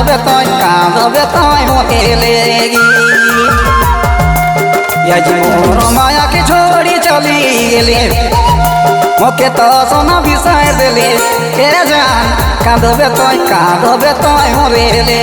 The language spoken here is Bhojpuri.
কাঁদবে তয় মরেলে মোর মায়াকে छोड़ी चली गेले मोके तो सोना बिसार दिले के जान कांदबे तय मरेले